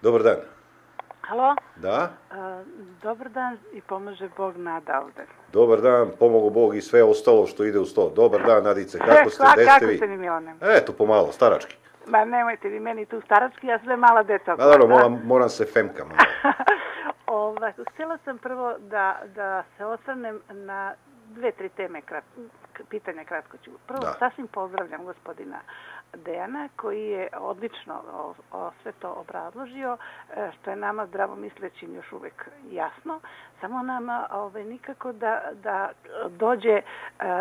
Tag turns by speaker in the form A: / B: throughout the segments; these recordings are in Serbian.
A: Dobar dan.
B: Halo?
A: Da?
B: Dobar dan i pomaže Bog Nada ovde.
A: Dobar dan, pomogu Bog i sve ostalo što ide uz to. Dobar dan, Nadice, kako ste, gde ste
B: Kako
A: vi?
B: ste mi, Milane?
A: Eto, pomalo, starački.
B: Ma nemojte vi meni tu starački, ja sve mala deca.
A: Naravno, moram se femkam.
B: Htjela sam prvo da se osvrnem na 2-3 teme, pitanja kratko ću. Prvo, sasvim pozdravljam gospodina Dejana, koji je odlično sve to obrazložio, što je nama zdravomislećim još uvek jasno. Samo nama nikako da dođe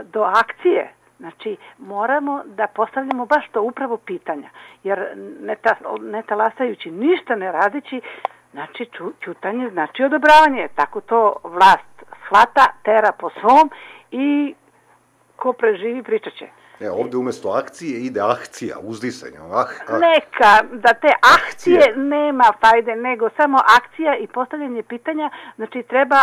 B: do akcije. Znači, moramo da postavljamo baš to upravo pitanja, jer ne talasajući, ništa ne radeći, znači ćutanje znači odobravanje. Tako to vlast shvata, tera po svom i ko preživi pričat će.
A: Ovdje umjesto akcije ide akcija, uzdisanje.
B: Neka, da te akcije nema fajde, nego samo akcija i postavljanje pitanja. Znači, treba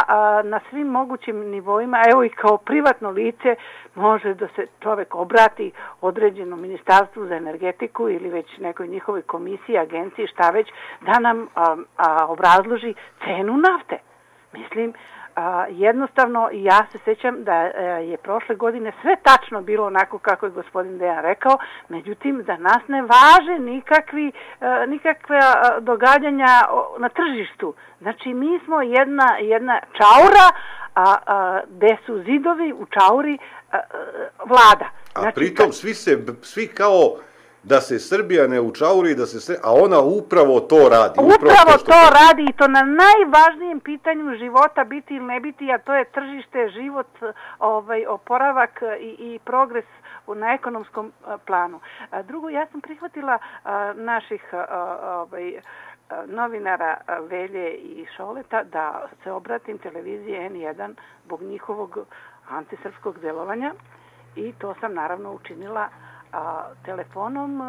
B: na svim mogućim nivoima, evo i kao privatno lice, može da se čovek obrati određenom ministarstvu za energetiku ili već nekoj njihovoj komisiji, agenciji, šta već, da nam obrazloži cenu nafte. Mislim, jednostavno, ja se sjećam da je prošle godine sve tačno bilo onako kako je gospodin Dejan rekao, međutim, za nas ne važe nikakve događanja na tržištu. Znači, mi smo jedna čaura, gde su zidovi u čauri vlada.
A: A pritom svi kao da se Srbija ne učauri, a ona upravo to radi.
B: Upravo to radi i to na najvažnijem pitanju života, biti ili ne biti, a to je tržište, život, oporavak i progres na ekonomskom planu. Drugo, ja sam prihvatila naših novinara Velje i Šoleta da se obratim televiziji N1 zbog njihovog antisrpskog delovanja i to sam naravno učinila telefonom,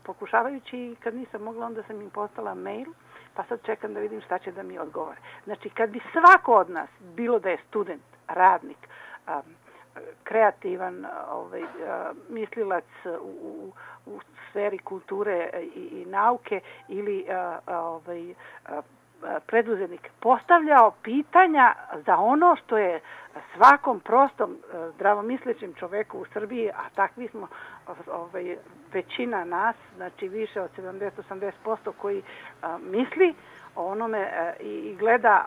B: pokušavajući, kad nisam mogla, onda sam im postala mail, pa sad čekam da vidim šta će da mi odgovore. Znači, kad bi svako od nas, bilo da je student, radnik, kreativan mislilac u sferi kulture i nauke ili preduzetnik, postavljao pitanja za ono što je svakom prostom zdravomislećem čoveku u Srbiji, a takvi smo većina nas, znači više od 70-80% koji misli o onome i gleda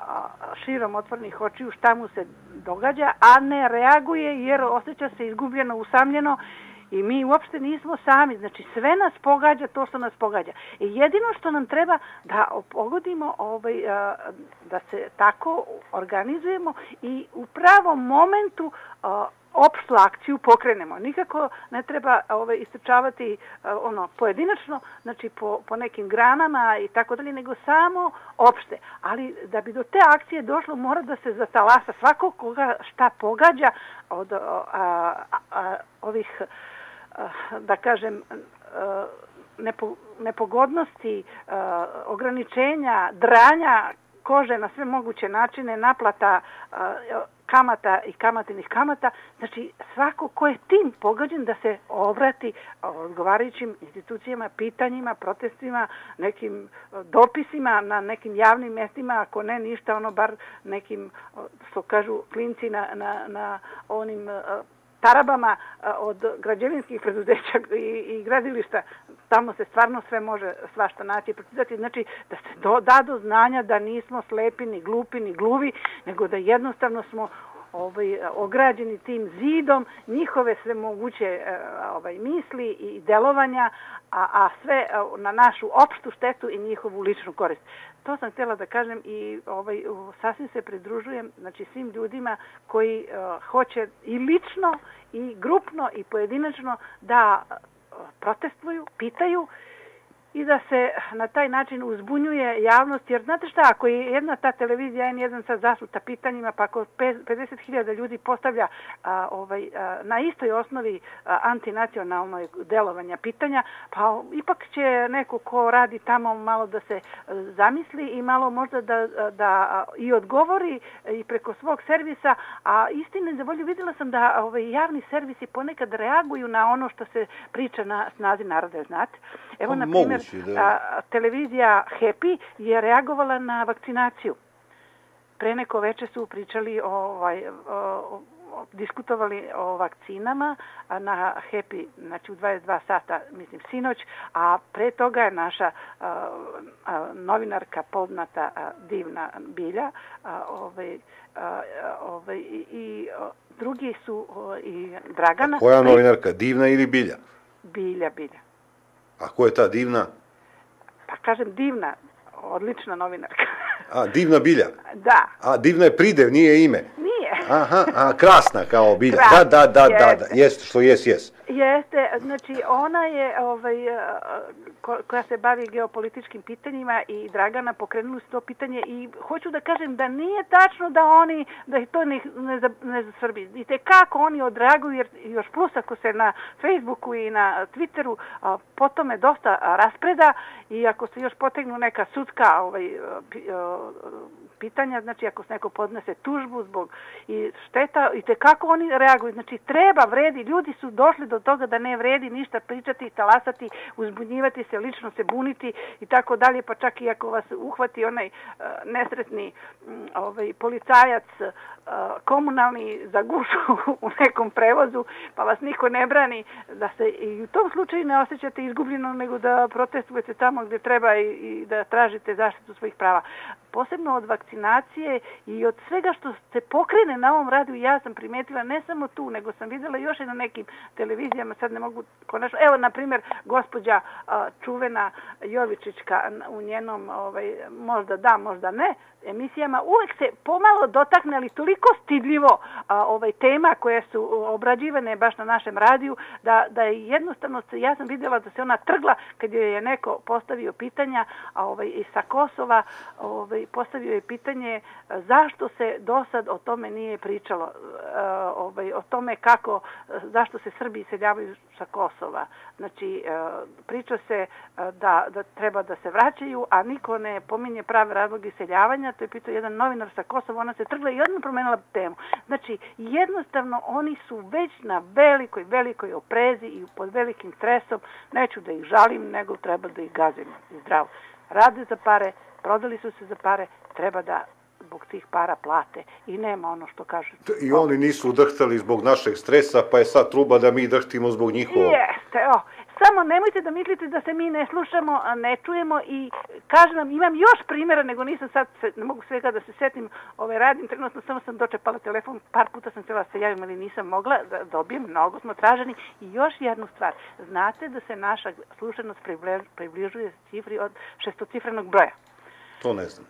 B: širom otvorenih očiju šta mu se događa, a ne reaguje jer osjeća se izgubljeno, usamljeno. I mi uopšte nismo sami, znači sve nas pogađa to što nas pogađa. I jedino što nam treba da pogodimo, da se tako organizujemo i u pravom momentu opštu akciju pokrenemo. Nikako ne treba istrčavati pojedinačno, znači po nekim granama i tako dalje, nego samo opšte. Ali da bi do te akcije došlo, mora da se zatalasa svako koga šta pogađa od ovih, da kažem, nepogodnosti, ograničenja, dranja kože na sve moguće načine, naplata kamata i kamatinih kamata. Znači, svako ko je tim pogođen da se obrati odgovarajućim institucijama, pitanjima, protestima, nekim dopisima na nekim javnim mjestima, ako ne ništa, bar nekim, što kažu klinci na onim tarabama od građevinskih preduzeća i gradilišta, tamo se stvarno sve može svašta naći i procitati. Znači, da se da do znanja da nismo slepi, ni glupi, ni gluvi, nego da jednostavno smo ograđeni tim zidom njihove sve moguće misli i delovanja, a sve na našu opštu štetu i njihovu ličnu korist. To sam htjela da kažem i sasvim se pridružujem, znači, svim ljudima koji hoće i lično i grupno i pojedinačno da protestuju, pitaju i da se na taj način uzbunjuje javnost, jer znate šta, ako je jedna ta televizija N1 sad zasuta pitanjima, pa ako 50.000 ljudi postavlja na istoj osnovi antinacionalnog delovanja pitanja, pa ipak će neko ko radi tamo malo da se zamisli i malo možda da i odgovori i preko svog servisa, a istine za volju vidjela sam da javni servisi ponekad reaguju na ono što se priča na snazi naroda, znate. Evo, na primjer, televizija Happy je reagovala na vakcinaciju. Pre neko veče su pričali diskutovali o vakcinama na Happy, znači u 22 sata, mislim, sinoć, a pre toga je naša novinarka poznata Divna Bilja i drugi su i Dragana.
A: A koja novinarka, Divna ili Bilja?
B: Bilja.
A: A ko je ta Divna?
B: Pa kažem Divna, odlična novinarka.
A: A, Divna Bilja?
B: Da.
A: A, Divna je pridev, nije ime?
B: Nije.
A: Aha, krasna kao Bilja. Da, jeste, što jest.
B: Jeste, znači ona je, koja se bavi geopolitičkim pitanjima i Dragana pokrenuli su to pitanje i hoću da kažem da nije tačno da ih to ne zasvrbi. Vidite kako oni odreaguju, jer još plus ako se na Facebooku i na Twitteru po tome dosta raspreda i ako se još potegnu neka sudska pitanja, znači ako se neko podnese tužbu zbog i šteta, i kako oni reaguju. Znači vredi, ljudi su došli do toga da ne vredi ništa pričati, talasati, uzbunjivati se, lično se buniti i tako dalje, pa čak i ako vas uhvati onaj nesretni policajac komunalni za gušu u nekom prevozu, pa vas niko ne brani, da se i u tom slučaju ne osjećate izgubljeno, nego da protestujete tamo gdje treba i da tražite zaštitu svojih prava. Posebno od vakcinacije i od svega što se pokrene na ovom radiju, ja sam primetila ne samo tu, nego sam vidjela još i na nekim televizijama, sad ne mogu konačno, evo na primjer gospođa čuvena Jovičićka u njenom možda da, možda ne emisijama, uvek se pomalo dotakne, ali toliko stidljivo tema koje su obrađivane baš na našem radiju, da je jednostavno, ja sam vidjela da se ona trgla kad joj je neko postavio pitanja i sa Kosova, postavio je pitanje zašto se do sad o tome nije pričalo, o tome zašto se Srbi iseljavaju sa Kosova. Znači, priča se da treba da se vraćaju, a niko ne pominje prave razloge iseljavanja. To je pitao jedan novinar sa Kosova, ona se trgla i odmah promenila temu. Znači, jednostavno oni su već na velikoj oprezi i pod velikim stresom. Neću da ih žalim, nego treba da ih gazimo i zdravo. Rade za pare, prodali su se za pare, treba da zbog tih para plate i nema ono što kažu.
A: I oni nisu drhtali zbog našeg stresa, pa je sad truba da mi drhtimo zbog njihovog.
B: Jeste, samo nemojte da mislite da se mi ne slušamo, ne čujemo i kažem vam, imam još primjera, nego nisam sad, ne mogu svega da se setim, radim, trenutno samo sam dočepala telefon, par puta sam htjela da se javim, ali nisam mogla da dobijem, mnogo smo traženi. I još jednu stvar, znate da se naša slušanost približuje cifri od 600-cifrenog broja?
A: To ne znam.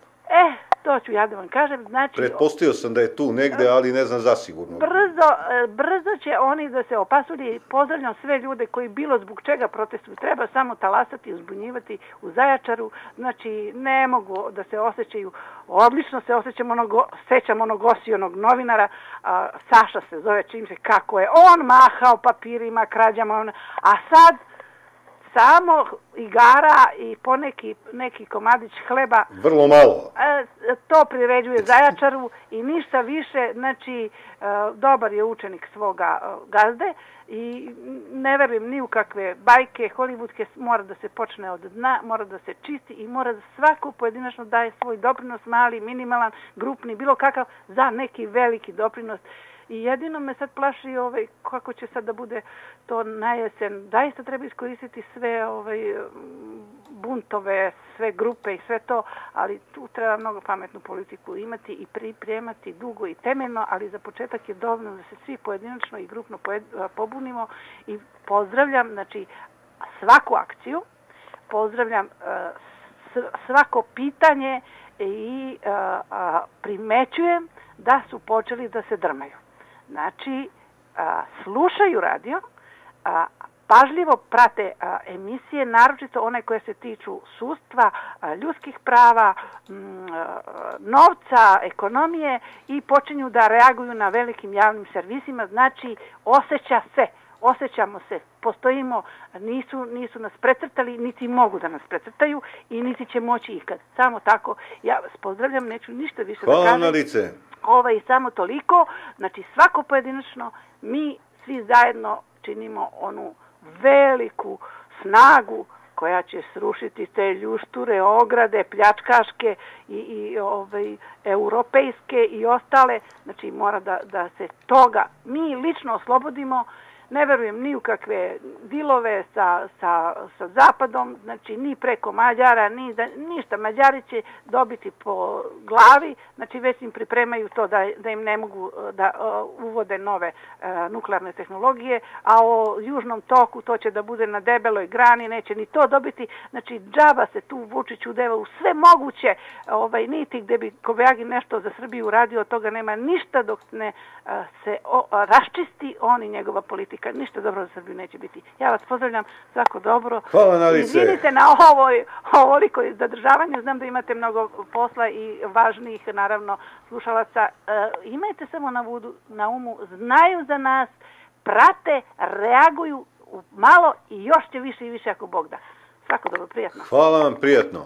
B: To ću ja da vam kažem. Znači,
A: pretpostavio sam da je tu negde, ali ne znam zasigurno.
B: Brzo će oni da se opasulji. Pozdravljam sve ljude koji bilo zbog čega protestuju. Treba samo talasati, uzbunjivati u Zaječaru. Znači, ne mogu da se osjećaju. Odlično se sećam onog osijonog novinara. Saša se zove, čim se kako je. On mahao papirima, krađama. A sad samo igara i neki komadić hleba.
A: Vrlo malo.
B: To priređuje Zaječaru i ništa više. Znači, dobar je učenik svoga gazde i ne verujem ni u kakve bajke hollywoodske. Mora da se počne od dna, mora da se čisti i mora da svako pojedinačno daje svoj doprinos, mali, minimalan, grupni, bilo kakav, za neki veliki doprinos. I jedino me sad plaši kako će sad da bude to na jesen. Daista treba iskoristiti sve buntove, sve grupe i sve to, ali tu treba mnogo pametnu politiku imati i pripremati dugo i temeljno, ali za početak je dovoljno da se svi pojedinačno i grupno pobunimo i pozdravljam, znači, svaku akciju, pozdravljam svako pitanje i primećujem da su počeli da se drmaju. Znači, slušaju radio, pažljivo prate emisije, naročito one koje se tiču sudstva, ljudskih prava, novca, ekonomije i počinju da reaguju na velikim javnim servisima. Znači, osjećamo se, postojimo, nisu nas precrtali, niti mogu da nas precrtaju i niti će moći ikad. Samo tako, ja vas pozdravljam, neću ništa više da kažem.
A: Hvala na lice.
B: Samo toliko, znači svako pojedinačno, mi svi zajedno činimo onu veliku snagu koja će srušiti te ljušture, ograde, pljačkaške i europejske i ostale. Znači mora da se toga mi lično oslobodimo. Ne verujem ni u kakve dilove sa Zapadom, znači ni preko Mađara, ništa. Mađari će dobiti po glavi, znači već im pripremaju to da im ne mogu da uvode nove nuklearne tehnologije, a o Južnom toku to će da bude na debeloj grani, neće ni to dobiti. Znači džaba se tu Vučić udeva u sve moguće, niti gde bi Kobajagi nešto za Srbiju uradio, od toga nema ništa dok ne se raščisti on i njegova politika. Ništa dobro za Srbiju neće biti. Ja vas pozdravljam, svako dobro.
A: Hvala, Nadice.
B: Izvinite na ovoliko zadržavanje, znam da imate mnogo posla i važnijih, naravno, slušalaca. Imajte samo na umu, znaju za nas, prate, reaguju malo i još će više i više ako Bog da. Svako dobro, prijatno.
A: Hvala vam, prijatno.